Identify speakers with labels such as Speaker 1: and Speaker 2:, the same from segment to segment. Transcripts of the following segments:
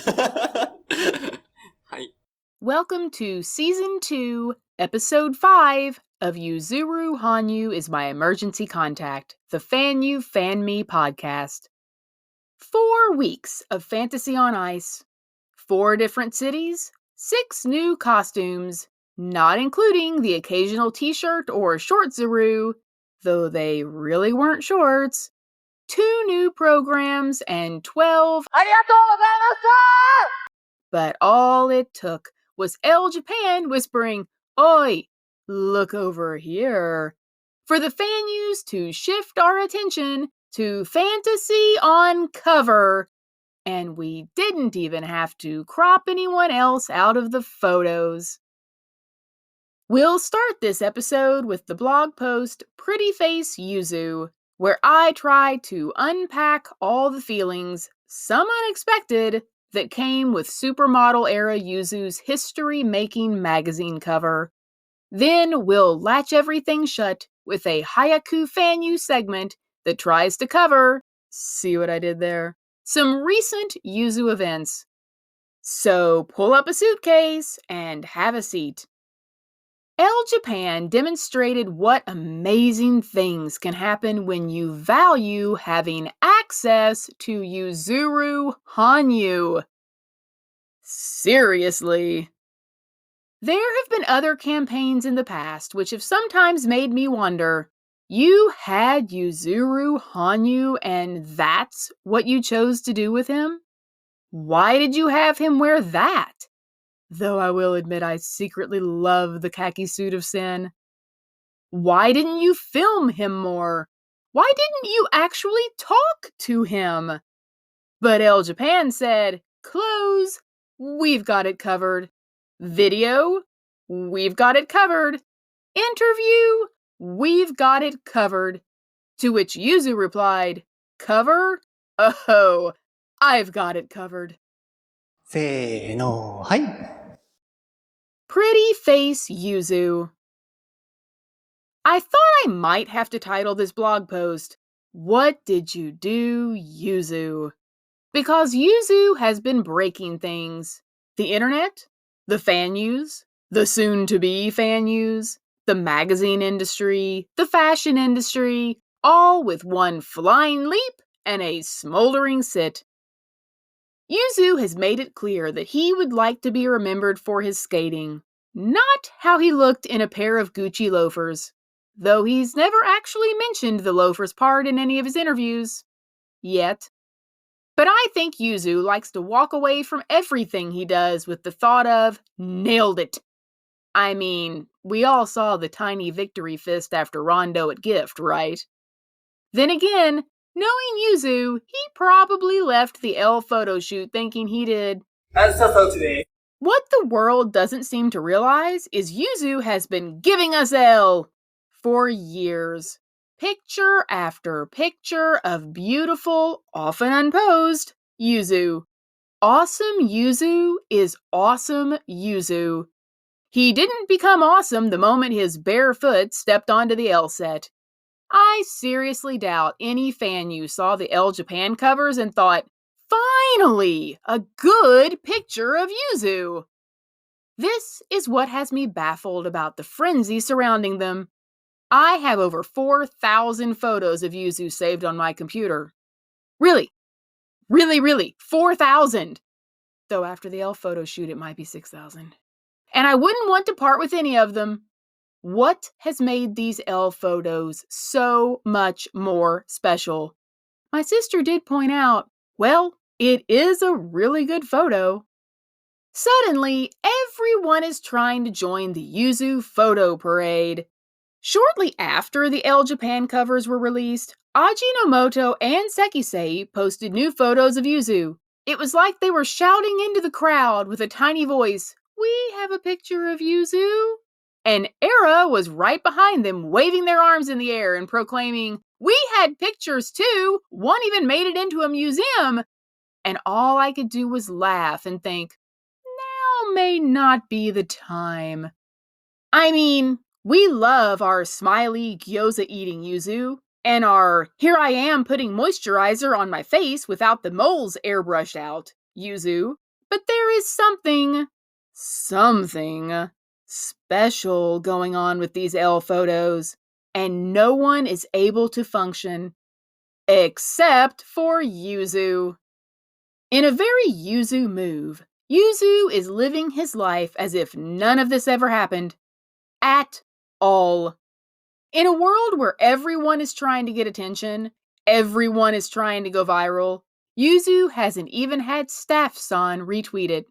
Speaker 1: はい。
Speaker 2: Welcome to Season 2, Episode 5 of Yuzuru Hanyu is My Emergency Contact, the FanyuFanme podcast. 4 weeks of fantasy on ice, 4 different cities, 6 new costumes, not including the occasional t-shirt or shortsaru, though they really weren't shorts, 2 new programs, and 12 but all it took was Elle Japan whispering, "Oi, look over here," for the Fanyus to shift our attention to fantasy on cover. And we didn't even have to crop anyone else out of the photos. We'll start this episode with the blog post Pretty Face Yuzu, where I try to unpack all the feelings, some unexpected, that came with Supermodel Era Yuzu's history-making magazine cover. Then we'll latch everything shut with a Hayaku Fanyu segment that tries to cover, see what I did there, some recent Yuzu events. So pull up a suitcase and have a seat. Elle Japan demonstrated what amazing things can happen when you value having access to Yuzuru Hanyu. Seriously. There have been other campaigns in the past which have sometimes made me wonder, you had Yuzuru Hanyu and that's what you chose to do with him? Why did you have him wear that? Though I will admit I secretly love the khaki suit of Sin. Why didn't you film him more? Why didn't you actually talk to him? But Elle Japan said, clothes, we've got it covered. Video, we've got it covered. Interview, we've got it covered. To which Yuzu replied, cover? Oh, I've got it covered.
Speaker 3: せーの、はい。
Speaker 2: Pretty Face Yuzu. I thought I might have to title this blog post, What Did You Do, Yuzu? Because Yuzu has been breaking things. The internet, the Fanyus, the soon-to-be Fanyus, the magazine industry, the fashion industry, all with one flying leap and a smoldering sit. Yuzu has made it clear that he would like to be remembered for his skating, not how he looked in a pair of Gucci loafers, though he's never actually mentioned the loafers part in any of his interviews. Yet. But I think Yuzu likes to walk away from everything he does with the thought of, nailed it. I mean, we all saw the tiny victory fist after Rondo at Gift, right? Then again, knowing Yuzu, he probably left the Elle photo shoot thinking he did.
Speaker 1: That's so today.
Speaker 2: What the world doesn't seem to realize is Yuzu has been giving us Elle for years. Picture after picture of beautiful, often unposed, Yuzu. Awesome Yuzu is awesome Yuzu. He didn't become awesome the moment his bare foot stepped onto the Elle set. I seriously doubt any Fanyu saw the Elle Japan covers and thought, finally, a good picture of Yuzu. This is what has me baffled about the frenzy surrounding them. I have over 4,000 photos of Yuzu saved on my computer. Really, 4,000. Though after the Elle photo shoot, it might be 6,000. And I wouldn't want to part with any of them. What has made these Elle photos so much more special? My sister did point out, well, it is a really good photo. Suddenly, everyone is trying to join the Yuzu photo parade. Shortly after the Elle Japan covers were released, Ajinomoto and Sekisei posted new photos of Yuzu. It was like they were shouting into the crowd with a tiny voice, "We have a picture of Yuzu." And Era was right behind them, waving their arms in the air and proclaiming, "We had pictures too! One even made it into a museum!" And all I could do was laugh and think, now may not be the time. I mean, we love our smiley gyoza-eating Yuzu, and our here I am putting moisturizer on my face without the moles airbrushed out Yuzu, But there is something special going on with these Elle photos, and no one is able to function except for Yuzu. In a very Yuzu move, Yuzu is living his life as if none of this ever happened. At all. In a world where everyone is trying to get attention, everyone is trying to go viral, Yuzu hasn't even had Staff-san retweet it,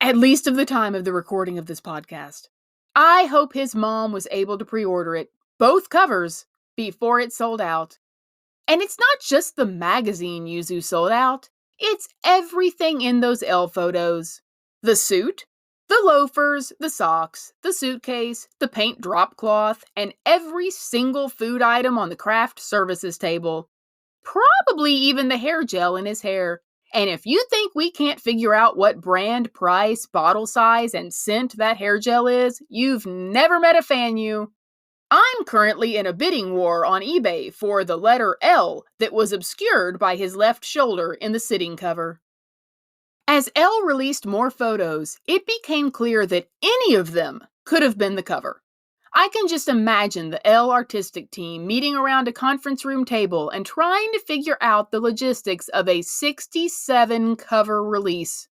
Speaker 2: at least of the time of the recording of this podcast. I hope his mom was able to pre-order it, both covers, before it sold out. And it's not just the magazine Yuzu sold out, it's everything in those Elle photos. The suit, the loafers, the socks, the suitcase, the paint drop cloth, and every single food item on the craft services table. Probably even the hair gel in his hair. And if you think we can't figure out what brand, price, bottle size, and scent that hair gel is, you've never met a Fanyu. I'm currently in a bidding war on eBay for the letter L that was obscured by his left shoulder in the sitting cover. As Elle released more photos, it became clear that any of them could have been the cover. I can just imagine the Elle artistic team meeting around a conference room table and trying to figure out the logistics of a 67 cover release.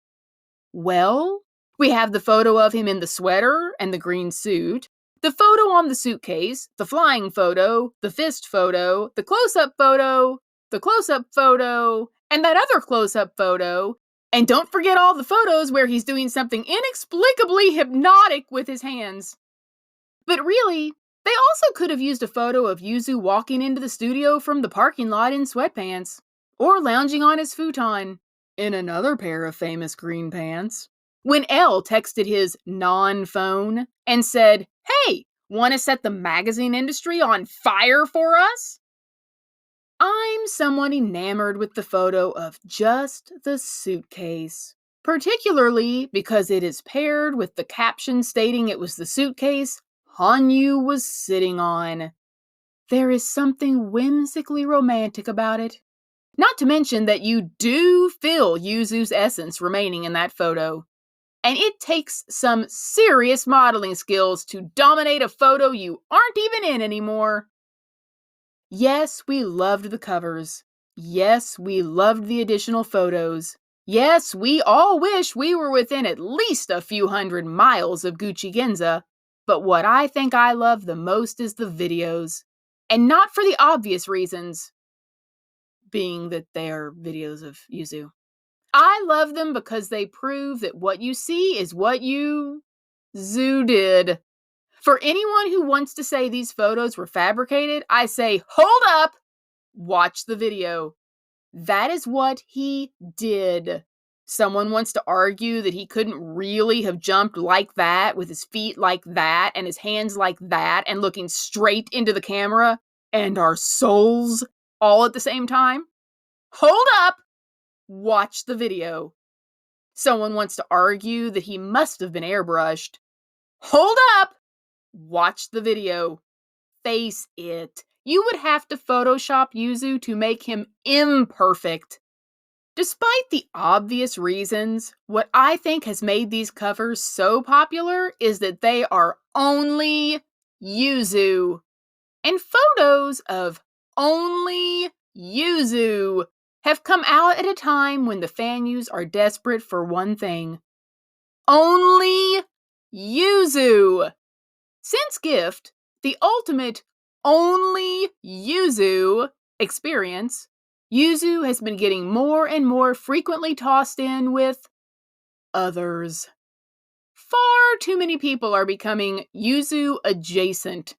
Speaker 2: Well, we have the photo of him in the sweater and the green suit, the photo on the suitcase, the flying photo, the fist photo, the close-up photo, the close-up photo, and that other close-up photo, and don't forget all the photos where he's doing something inexplicably hypnotic with his hands. But really, they also could have used a photo of Yuzu walking into the studio from the parking lot in sweatpants, or lounging on his futon, in another pair of famous green pants. When Elle texted his non-phone and said, "Hey, want to set the magazine industry on fire for us?" I'm somewhat enamored with the photo of just the suitcase, particularly because it is paired with the caption stating it was the suitcase Hanyu was sitting on. There is something whimsically romantic about it. Not to mention that you do feel Yuzu's essence remaining in that photo. And it takes some serious modeling skills to dominate a photo you aren't even in anymore. Yes, we loved the covers. Yes, we loved the additional photos. Yes, we all wish we were within at least a few hundred miles of Gucci Ginza. But what I think I love the most is the videos. And not for the obvious reasons, being that they are videos of Yuzu. I love them because they prove that what you see is what Yuzu did. For anyone who wants to say these photos were fabricated, I say, hold up! Watch the video. That is what he did. Someone wants to argue that he couldn't really have jumped like that, with his feet like that, and his hands like that, and looking straight into the camera, and our souls all at the same time? Hold up! Watch the video. Someone wants to argue that he must have been airbrushed. Hold up! Watch the video. Face it. You would have to Photoshop Yuzu to make him imperfect. Despite the obvious reasons, what I think has made these covers so popular is that they are only Yuzu. And photos of only Yuzu have come out at a time when the Fanyus are desperate for one thing. Only Yuzu! Since Gift, the ultimate only Yuzu experience, Yuzu has been getting more and more frequently tossed in with others. Far too many people are becoming Yuzu adjacent.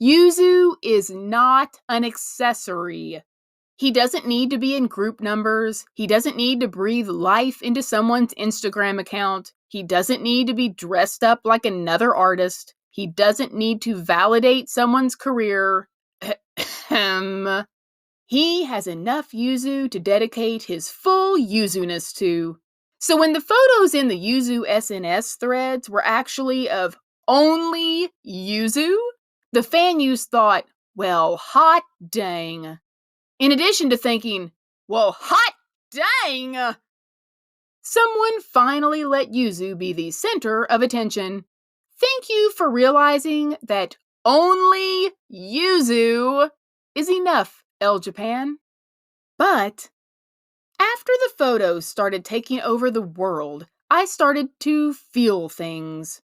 Speaker 2: Yuzu is not an accessory. He doesn't need to be in group numbers. He doesn't need to breathe life into someone's Instagram account. He doesn't need to be dressed up like another artist. He doesn't need to validate someone's career. He has enough Yuzu to dedicate his full Yuzu-ness to. So when the photos in the Yuzu SNS threads were actually of only Yuzu, the Fanyus thought, well, hot dang. In addition to thinking, well, hot dang! Someone finally let Yuzu be the center of attention. Thank you for realizing that only Yuzu is enough, Elle Japan. But after the photos started taking over the world, I started to feel things.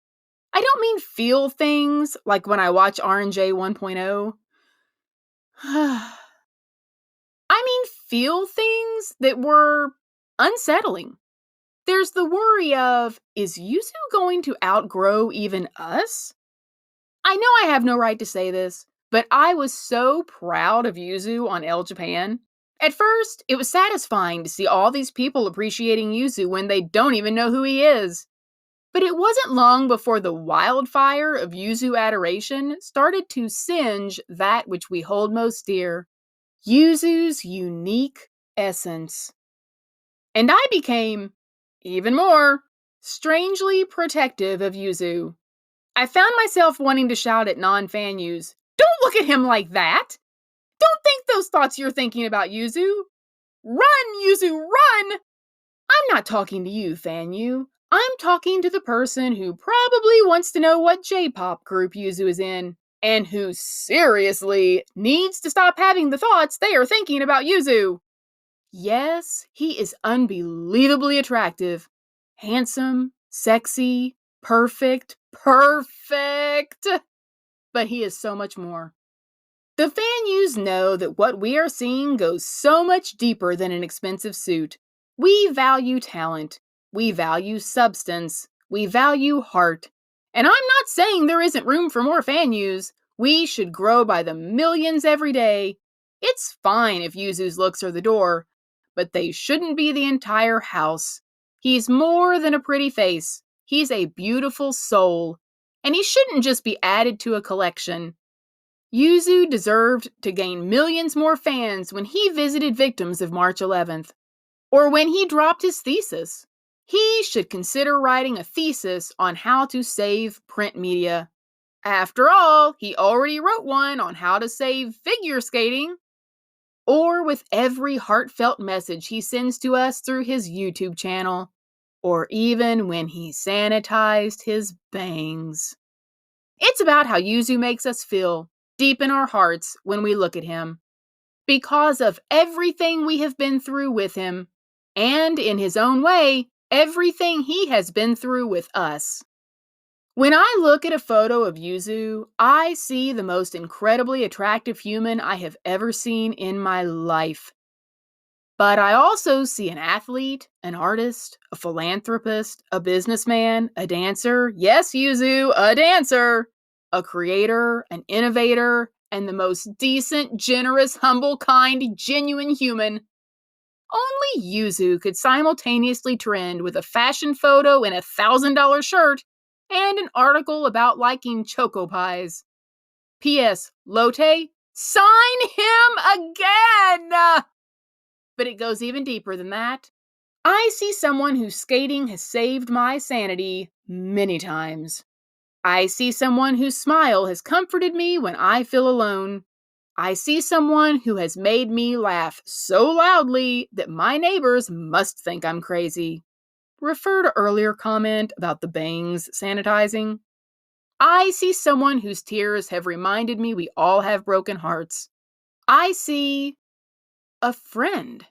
Speaker 2: I don't mean feel things like when I watch RNJ 1.0. I mean feel things that were unsettling. There's the worry of, is Yuzu going to outgrow even us? I know I have no right to say this, but I was so proud of Yuzu on Elle Japan. At first, it was satisfying to see all these people appreciating Yuzu when they don't even know who he is. But it wasn't long before the wildfire of Yuzu adoration started to singe that which we hold most dear, Yuzu's unique essence. And I became, even more, strangely protective of Yuzu. I found myself wanting to shout at non-Fanyus, "Don't look at him like that! Don't think those thoughts you're thinking about Yuzu! Run, Yuzu, run!" I'm not talking to you, Fanyu. I'm talking to the person who probably wants to know what J-pop group Yuzu is in, and who seriously needs to stop having the thoughts they are thinking about Yuzu. Yes, he is unbelievably attractive. Handsome, sexy, perfect. But he is so much more. The Fanyus know that what we are seeing goes so much deeper than an expensive suit. We value talent. We value substance. We value heart. And I'm not saying there isn't room for more Fanyus. We should grow by the millions every day. It's fine if Yuzu's looks are the door, but they shouldn't be the entire house. He's more than a pretty face. He's a beautiful soul. And he shouldn't just be added to a collection. Yuzu deserved to gain millions more fans when he visited victims of March 11th. Or when he dropped his thesis. He should consider writing a thesis on how to save print media. After all, he already wrote one on how to save figure skating. Or with every heartfelt message he sends to us through his YouTube channel. Or even when he sanitized his bangs. It's about how Yuzu makes us feel, deep in our hearts, when we look at him. Because of everything we have been through with him, and in his own way, everything he has been through with us. When I look at a photo of Yuzu, I see the most incredibly attractive human I have ever seen in my life. But I also see an athlete, an artist, a philanthropist, a businessman, a dancer, yes, Yuzu, a dancer, a creator, an innovator, and the most decent, generous, humble, kind, genuine human. Only Yuzu could simultaneously trend with a fashion photo in a $1,000 shirt and an article about liking choco pies. P.S. Lotte, sign him again! But it goes even deeper than that. I see someone whose skating has saved my sanity many times. I see someone whose smile has comforted me when I feel alone. I see someone who has made me laugh so loudly that my neighbors must think I'm crazy. Refer to earlier comment about the bangs sanitizing. I see someone whose tears have reminded me we all have broken hearts. I see a friend.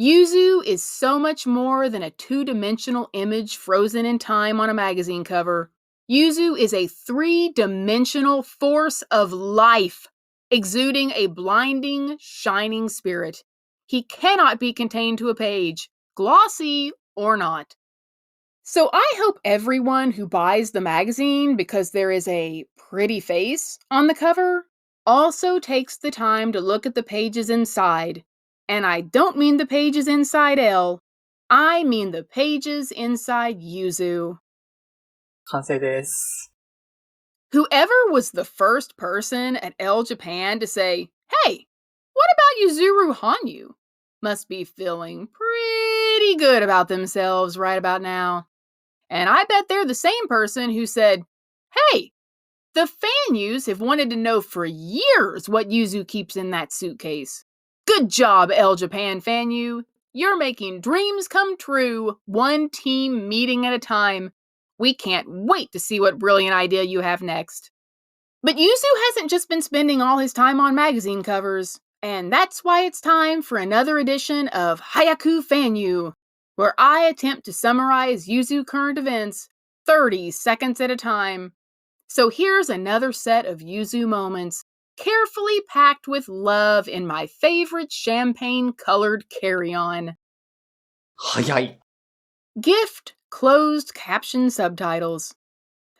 Speaker 2: Yuzu is so much more than a two-dimensional image frozen in time on a magazine cover. Yuzu is a three-dimensional force of life, exuding a blinding, shining spirit. He cannot be contained to a page, glossy or not. So I hope everyone who buys the magazine because there is a pretty face on the cover also takes the time to look at the pages inside. And I don't mean the pages inside Elle. I mean the pages inside Yuzu.
Speaker 1: 完成です。
Speaker 2: Whoever was the first person at Elle Japan to say, "Hey, what about Yuzuru Hanyu?" must be feeling pretty good about themselves right about now. And I bet they're the same person who said, "Hey, the Fanyus have wanted to know for years what Yuzu keeps in that suitcase. Good job, Elle Japan Fanyu. You're making dreams come true, one team meeting at a time. We can't wait to see what brilliant idea you have next. But Yuzu hasn't just been spending all his time on magazine covers, and that's why it's time for another edition of Hayaku Fanyu, where I attempt to summarize Yuzu current events 30 seconds at a time. So here's another set of Yuzu moments, carefully packed with love in my favorite champagne-colored carry-on.
Speaker 1: 早い。
Speaker 2: Gift closed caption subtitles.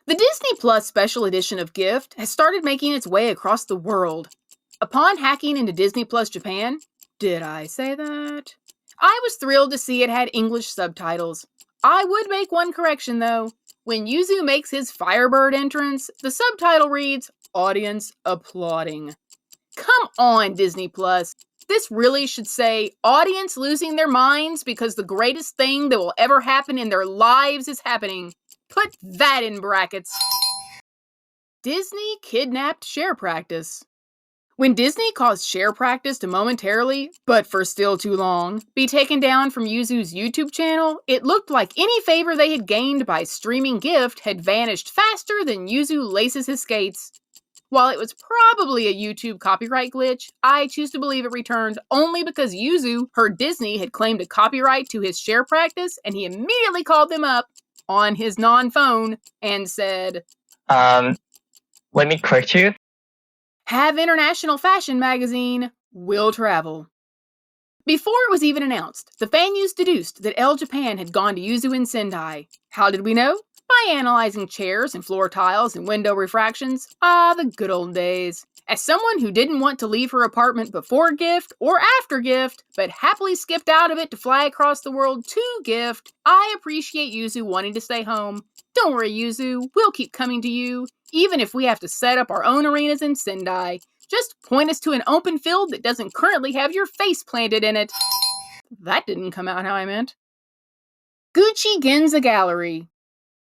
Speaker 2: The Disney Plus special edition of Gift has started making its way across the world. Upon hacking into Disney Plus Japan, did I say that? I was thrilled to see it had English subtitles. I would make one correction though. When Yuzu makes his Firebird entrance, the subtitle reads, "Audience applauding." Come on, Disney Plus. This really should say, "Audience losing their minds because the greatest thing that will ever happen in their lives is happening." Put that in brackets. Disney kidnapped share practice. When Disney caused share practice to momentarily, but for still too long, be taken down from Yuzu's YouTube channel, it looked like any favor they had gained by streaming Gift had vanished faster than Yuzu laces his skates. While it was probably a YouTube copyright glitch, I choose to believe it returned only because Yuzu heard Disney had claimed a copyright to his share practice, and he immediately called them up on his non-phone and said,
Speaker 4: Let me correct you.
Speaker 2: "Have International Fashion Magazine, will travel." Before it was even announced, the Fanyus deduced that Elle Japan had gone to Yuzu in Sendai. How did we know? By analyzing chairs and floor tiles and window refractions. Ah, the good old days. As someone who didn't want to leave her apartment before Gift or after Gift, but happily skipped out of it to fly across the world to Gift, I appreciate Yuzu wanting to stay home. Don't worry, Yuzu, we'll keep coming to you, even if we have to set up our own arenas in Sendai. Just point us to an open field that doesn't currently have your face planted in it. That didn't come out how I meant. Gucci Ginza Gallery.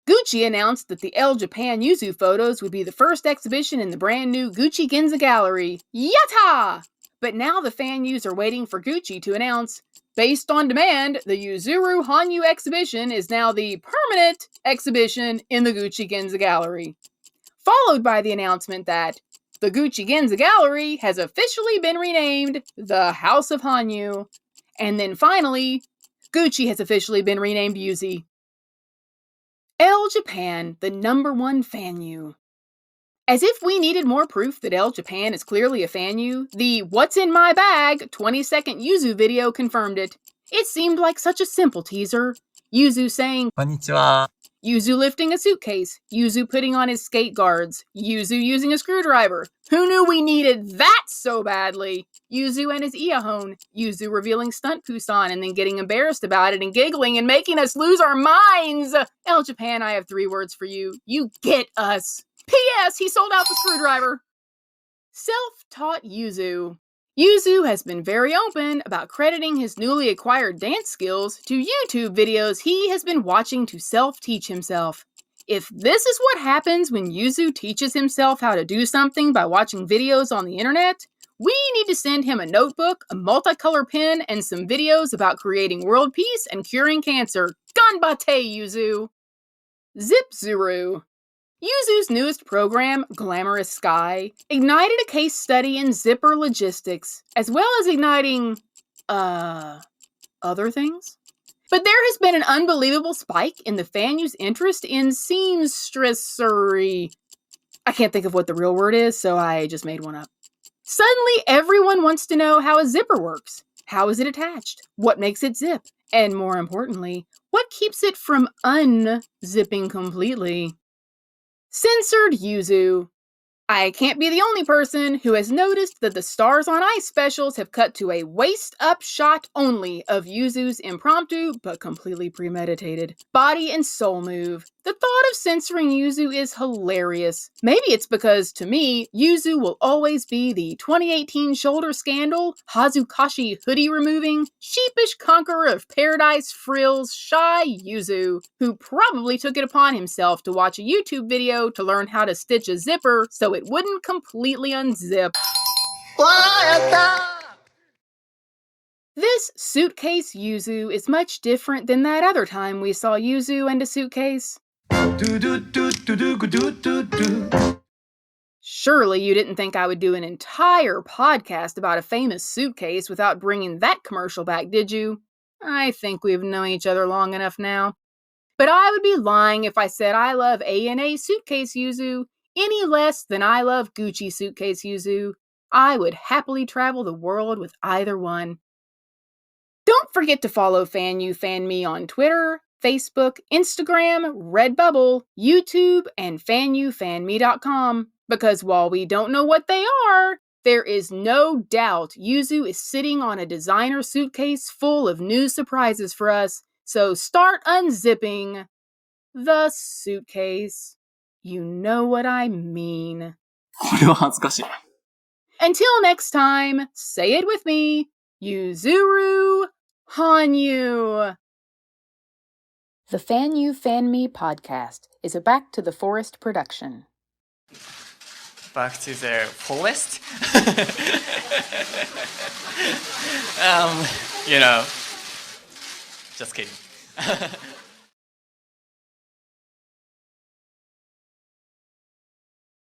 Speaker 2: Gucci announced that the Elle Japan Yuzu photos would be the first exhibition in the brand new Gucci Ginza Gallery. Yatta! But now the Fanyus are waiting for Gucci to announce, based on demand, the Yuzuru Hanyu exhibition is now the permanent exhibition in the Gucci Ginza Gallery. Followed by the announcement that the Gucci Ginza Gallery has officially been renamed the House of Hanyu. And then finally, Gucci has officially been renamed Yuzu. Elle Japan, the #1 Fanyu. As if we needed more proof that Elle Japan is clearly a Fanyu, the "What's in my bag" 20-second Yuzu video confirmed it. It seemed like such a simple teaser. Yuzu saying,
Speaker 1: Konnichiwa.
Speaker 2: Yuzu lifting a suitcase, Yuzu putting on his skate guards, Yuzu using a screwdriver. Who knew we needed that so badly? Yuzu and his Iahone, Yuzu revealing stunt Pooh-san and then getting embarrassed about it and giggling and making us lose our minds. Elle Japan, I have 3 words for you. You get us. P.S. He sold out the screwdriver. Self-taught Yuzu. Yuzu has been very open about crediting his newly acquired dance skills to YouTube videos he has been watching to self-teach himself. If this is what happens when Yuzu teaches himself how to do something by watching videos on the internet, we need to send him a notebook, a multicolor pen, and some videos about creating world peace and curing cancer. Ganbatte, Yuzu! Zipzuru. Yuzu's newest program, Glamorous Sky, ignited a case study in zipper logistics, as well as igniting, other things? But there has been an unbelievable spike in the Fanyu's interest in seamstressery. I can't think of what the real word is, so I just made one up. Suddenly, everyone wants to know how a zipper works. How is it attached? What makes it zip? And more importantly, what keeps it from unzipping completely? Censored Yuzu. I can't be the only person who has noticed that the Stars on Ice specials have cut to a waist-up shot only of Yuzu's impromptu, but completely premeditated, body and soul move. The thought of censoring Yuzu is hilarious. Maybe it's because, to me, Yuzu will always be the 2018 shoulder scandal, Hazukashi hoodie-removing, sheepish conqueror of paradise frills, shy Yuzu, who probably took it upon himself to watch a YouTube video to learn how to stitch a zipper so it wouldn't completely unzip. This suitcase Yuzu is much different than that other time we saw Yuzu and a suitcase. Surely you didn't think I would do an entire podcast about a famous suitcase without bringing that commercial back, did you? I think we've known each other long enough now. But I would be lying if I said I love A&A suitcase Yuzu any less than I love Gucci suitcase Yuzu. I would happily travel the world with either one. Don't forget to follow FanyuFanme on Twitter, Facebook, Instagram, Redbubble, YouTube, and FanyuFanme.com. Because while we don't know what they are, there is no doubt Yuzu is sitting on a designer suitcase full of new surprises for us. So start unzipping the suitcase. You know what I mean.
Speaker 1: これは恥ずかしい。
Speaker 2: Until next time, say it with me, Yuzuru Hanyu. The FanyuFanme podcast is a Back to the Forest production.
Speaker 1: Back to the forest? Just kidding.